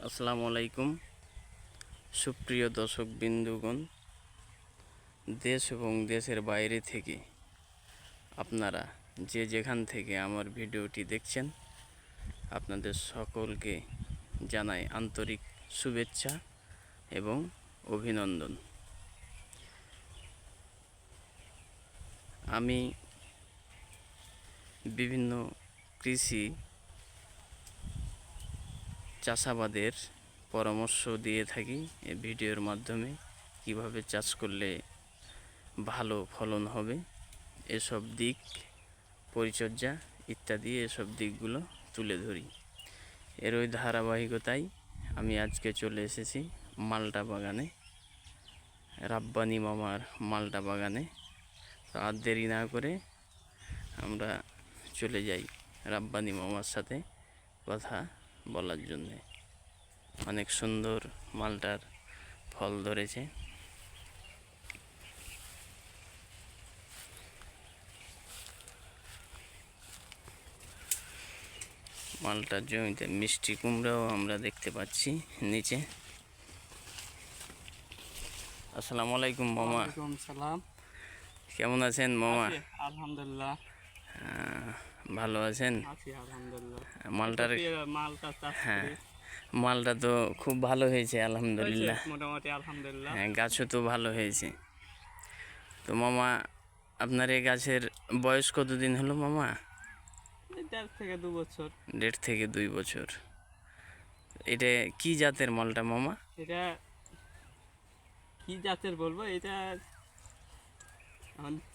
আসসালামু আলাইকুম সুপ্রিয় দর্শক বিন্দুগণ, দেশ এবং দেশের বাইরে থেকে আপনারা যে যেখান থেকে আমার ভিডিওটি দেখছেন, আপনাদের সকলকে জানাই আন্তরিক শুভেচ্ছা এবং অভিনন্দন। আমি বিভিন্ন কৃষি চাষাবাদের পরামর্শ দিয়ে থাকি এই ভিডিওর মাধ্যমে। কিভাবে চাষ করলে ভালো ফলন হবে, এসব দিক, পরিচর্যা ইত্যাদি এসব দিকগুলো তুলে ধরি। এর ওই ধারাবাহিকতায় আমি আজকে চলে এসেছি মালটা বাগানে, রাব্বানি মামার মালটা বাগানে। তো আর দেরি না করে আমরা চলে যাই রাব্বানি মামার সাথে কথা বলার জন্যে। অনেক সুন্দর মালটার ফল ধরেছে। মালটার জমিতে মিষ্টি কুমড়াও আমরা দেখতে পাচ্ছি নিচে। আসসালামু আলাইকুম মামা। ওয়ালাইকুম সালাম। কেমন আছেন মামা? আলহামদুলিল্লাহ। ভালো আছেন? আছি আলহামদুলিল্লাহ। মালটার মালটা চাষ হ্যাঁ, করি। মালটা তো খুব ভালো হয়েছে আলহামদুলিল্লাহ। মোটামুটি আলহামদুলিল্লাহ। হ্যাঁ, গাছও তো ভালো হয়েছে। তো মামা, আপনার এই গাছের বয়স কতদিন হলো মামা? 1.5 থেকে 2 বছর। 1.5 থেকে 2 বছর। এটা কি জাতের মালটা মামা? এটা কি জাতের বলবো, এটা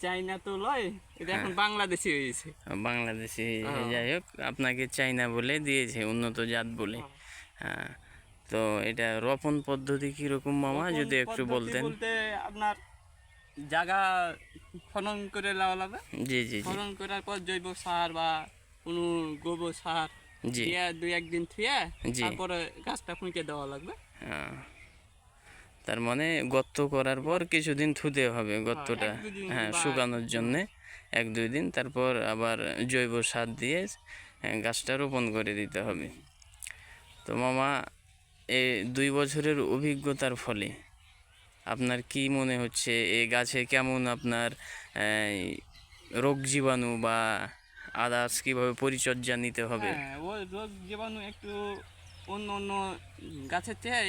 চাইনা তো লয়, এটা এখন বাংলাদেশি হয়েছে। বাংলাদেশি। হ্যাঁ। যাই হোক, আপনাকে চাইনা বলে দিয়েছে, উন্নত জাত বলে। হ্যাঁ। তো এটা রোপণ পদ্ধতি কীরকম মামা, রোপণ যদি একটু পদ্ধতি বলতেন? বলতে আপনার জায়গা খনন করে নেওয়া লাগবে। জি জি জি খনন করার পর জৈব সার বা কোনো গোবর সার জি দিয়ে 2-1 দিন থুয়ে জি। তারপরে গাছটা ফুঁকে দেওয়া লাগবে। হ্যাঁ, তার মানে গর্ত করার পর কিছুদিন থুতে হবে গর্তটা, 1-2 দিন হ্যাঁ, বা শুকানোর জন্যে 1-2 দিন, তারপর আবার জৈব সার দিয়ে গাছটা রোপণ করে দিতে হবে। তো মামা, এই 2 বছরের অভিজ্ঞতার ফলে আপনার কি মনে হচ্ছে এই গাছে কেমন আপনার রোগ জীবাণু বা আদার্স কীভাবে পরিচর্যা নিতে হবে? হ্যাঁ, ওই রোগ জীবাণু একটু অন্য অন্য গাছের চেয়ে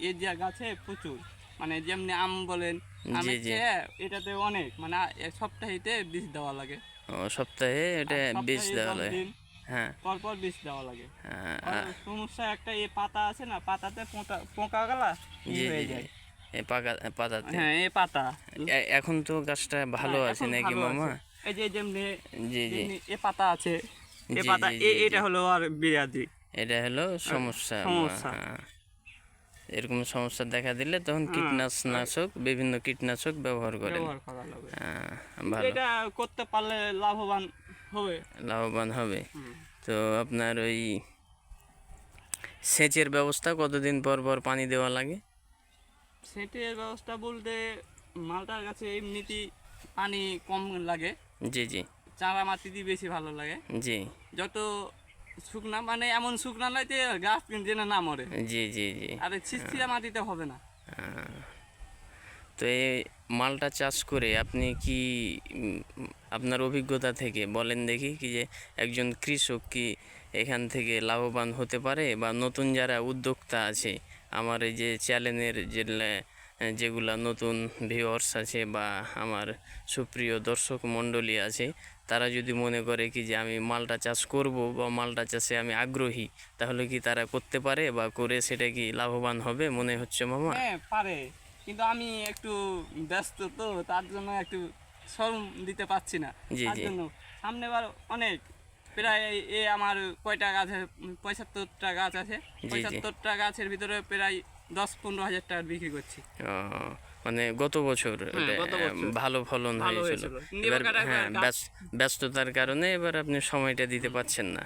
এই যে গাছে প্রচুর, মানে যেমনি আম বলেন, জি আমের জি। চেয়ে এটাতে অনেক, মানে সপ্তাহেতে বীজ দেওয়া লাগে। ও, সপ্তাহে এটা আর বীজ সপ্তাহে দেওয়া 10 লাগে? দিন হ্যাঁ। পর পর বীজ দেওয়া লাগে। হ্যাঁ, আর সমস্যা একটা, এই পাতা আছে না, পাতাতে পোকা গলা জি হয়ে জি জি। যায়। এই পাতাতে। হ্যাঁ, এই পাতা এখন তো গাছটা ভালো হ্যাঁ, আছে এখন নাকি ভালো মামা? আছে। এই যে যেমনি জি জি এ পাতা আছে, এ জি পাতা জি জি জি। এটা হলো আর বিরাদি এটা হলো সমস্যা। সমস্যা। হ্যাঁ, এরকম সমস্যা দেখা দিলে তখন হ্যাঁ, কীটনাশক, বিভিন্ন কীটনাশক ব্যবহার করেন। ব্যবহার করা লাগবে। হ্যাঁ, কিন্তু ভালো, এটা করতে পারলে লাভবান হবে। লাভবান হবে। হুম। তো আপনার ওই সেচের ব্যবস্থা কতদিন পর পর পানি দেওয়া লাগে? সেচের ব্যবস্থা বলতে মালটার গাছে এমনিতেই পানি কম লাগে, জি জি চারা মাটিতে বেশি ভালো লাগে। জি যত শুকনা, মানে এমন শুকনা নয় যে গাছ যেন না মরে, জি জি জি। আর ছিটছিটা মাটিতে হবে না। তো এই মালটা চাষ করে আপনি কি আপনার অভিজ্ঞতা থেকে বলেন দেখি, কি যে একজন কৃষক কি এখান থেকে লাভবান হতে পারে, বা নতুন যারা উদ্যোক্তা আছে, আমার এই যে চ্যানেলের যেগুলা নতুন ভিউয়ার্স আছে বা আমার সুপ্রিয় দর্শক মণ্ডলী আছে, তারা যদি মনে করে কি যে আমি মালটা চাষ করব বা মালটা চাষে আমি আগ্রহী, তাহলে কি তারা করতে পারে বা করে সেটা কি লাভবান হবে মনে হচ্ছে মামা? হ্যাঁ, পারে, কিন্তু আমি একটু ব্যস্ত, তো তার জন্য একটু শ্রম দিতে পারছি না। জি তার জি জন্য সামনে বার অনেক, প্রায় আমার কয়টা গাছ আছে, 75টা গাছ আছে। জি জি। 75টা গাছের ভিতরে প্রায় 10-15 হাজার টাকা বিক্রি করছি। ও, মানে গত বছর হ্যাঁ, এটা গত বছর ভালো ফলন ভালো হয়েছিল। হয়েছিল। কিন্তু এবার এবার হ্যাঁ, গাছ ব্যস্ততার কারণে এবার আপনি সময়টা দিতে পারছেন না।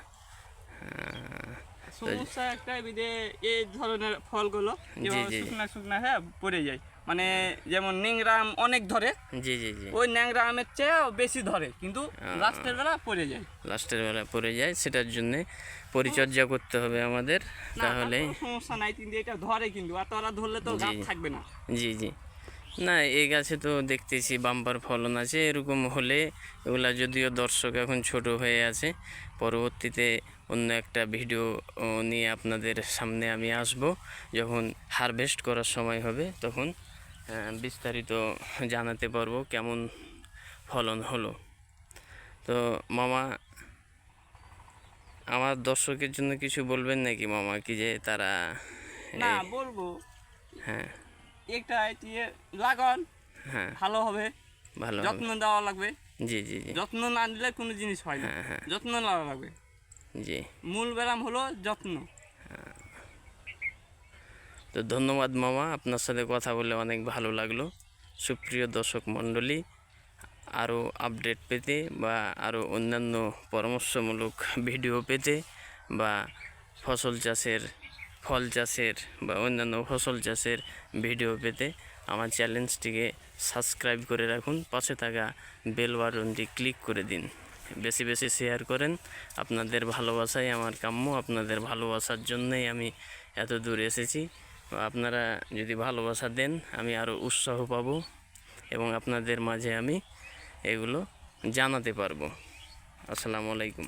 সমস্যা একটা বিদে এই ধরনের ফলগুলো যেমন জি। শুকনা শুকনা হ্যাঁ পড়ে যায়, মানে যেমন ন্যাংরা আম অনেক ধরে, জি জি জি ওই ন্যাংরা আমের চেয়েও বেশি ধরে, কিন্তু লাস্টের বেলা পড়ে যায়। লাস্টের বেলা পড়ে যায়, সেটার জন্যে পরিচর্যা করতে হবে আমাদের, না তাহলে তারপর সমস্যা নাই, কিন্তু এটা ধরে, কিন্তু আর তোরা ধরলে তো গাছ জি। থাকবে না। জি জি না, এই গাছে তো দেখতেছি বাম্পার ফলন আছে। এরকম হলে এগুলা, যদিও দর্শক এখন ছোট হয়ে আছে, পরবর্তীতে অন্য একটা ভিডিও নিয়ে আপনাদের সামনে আমি আসব, যখন হারভেস্ট করার সময় হবে তখন বিস্তারিত জানাতে পারবো কেমন ফলন হলো। তো মামা, আমার দর্শকের জন্য কিছু বলবেন নাকি মামা, কি যে তারা না বলবো, হ্যাঁ একটা দিয়ে লাগান, হ্যাঁ ভালো হবে, ভালো হবে। যত্ন দেওয়া লাগবে। জি জি জি যত্ন না দিলে কোনো জিনিস হয় না, হ্যাঁ যত্ন নেওয়া লাগবে। জি। মূল ব্যায়াম হলো যত্ন। তো ধন্যবাদ মামা, আপনার সাথে কথা বলে অনেক ভালো লাগলো। সুপ্রিয় দর্শক মণ্ডলী, আরও আপডেট পেতে বা আরও অন্যান্য পরামর্শমূলক ভিডিও পেতে বা ফসল চাষের, ফল চাষের বা অন্যান্য ফসল চাষের ভিডিও পেতে আমার চ্যানেলটিকে সাবস্ক্রাইব করে রাখুন, পাশে থাকা বেল বাটনটি ক্লিক করে দিন, বেশি বেশি শেয়ার করেন। আপনাদের ভালোবাসাই আমার কাম্য, আপনাদের ভালোবাসার জন্যই আমি এত দূর এসেছি। আপনারা যদি ভালোবাসা দেন, আমি আরও উৎসাহ পাবো এবং আপনাদের মাঝে আমি এগুলো জানাতে পারবো। আসসালামু আলাইকুম।